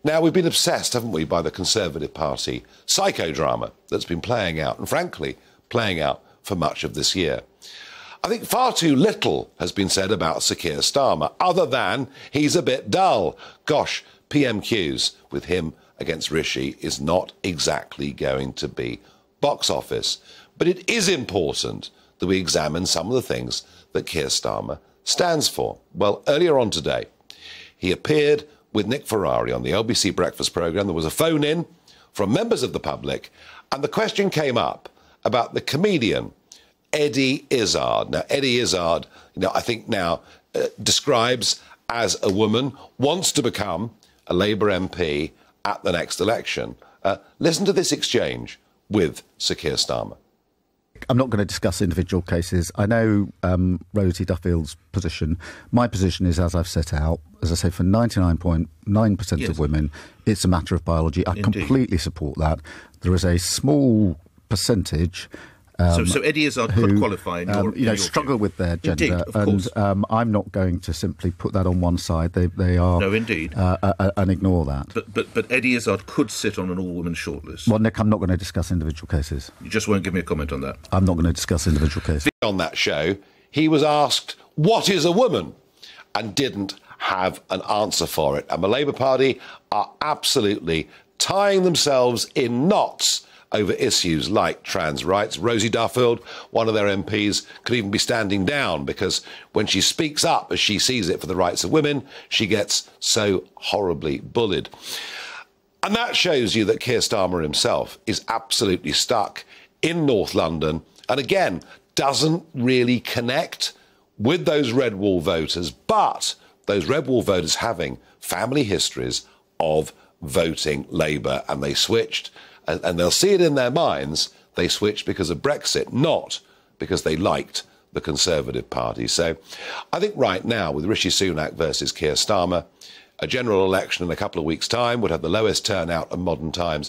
Now, we've been obsessed, haven't we, by the Conservative Party psychodrama that's been playing out, and frankly, playing out for much of this year. I think far too little has been said about Sir Keir Starmer, other than he's a bit dull. Gosh, PMQs with him against Rishi is not exactly going to be box office. But it is important that we examine some of the things that Keir Starmer stands for. Well, earlier on today, he appeared with Nick Ferrari on the LBC Breakfast programme. There was a phone-in from members of the public, and the question came up about the comedian Eddie Izzard. Now, Eddie Izzard, I think now describes as a woman, wants to become a Labour MP at the next election. Listen to this exchange with Sir Keir Starmer. I'm not going to discuss individual cases. I know Rosie Duffield's position. My position is, as I've set out, as I say, for 99.9% of women, it's a matter of biology. I completely support that. There is a small percentage... So Eddie Izzard could qualify in your struggle with their gender. Indeed, of course. And I'm not going to simply put that on one side. They are... No, indeed. And ignore that. But Eddie Izzard could sit on an all-women shortlist. Well, Nick, I'm not going to discuss individual cases. You just won't give me a comment on that? I'm not going to discuss individual cases. On that show, he was asked, what is a woman? And didn't have an answer for it. And the Labour Party are absolutely tying themselves in knots over issues like trans rights. Rosie Duffield, one of their MPs, could even be standing down because when she speaks up as she sees it for the rights of women, she gets so horribly bullied. And that shows you that Keir Starmer himself is absolutely stuck in North London and, again, doesn't really connect with those Red Wall voters, but those Red Wall voters having family histories of voting Labour, and they switched. And they'll see it in their minds, they switched because of Brexit, not because they liked the Conservative Party. So I think right now, with Rishi Sunak versus Keir Starmer, a general election in a couple of weeks' time would have the lowest turnout of modern times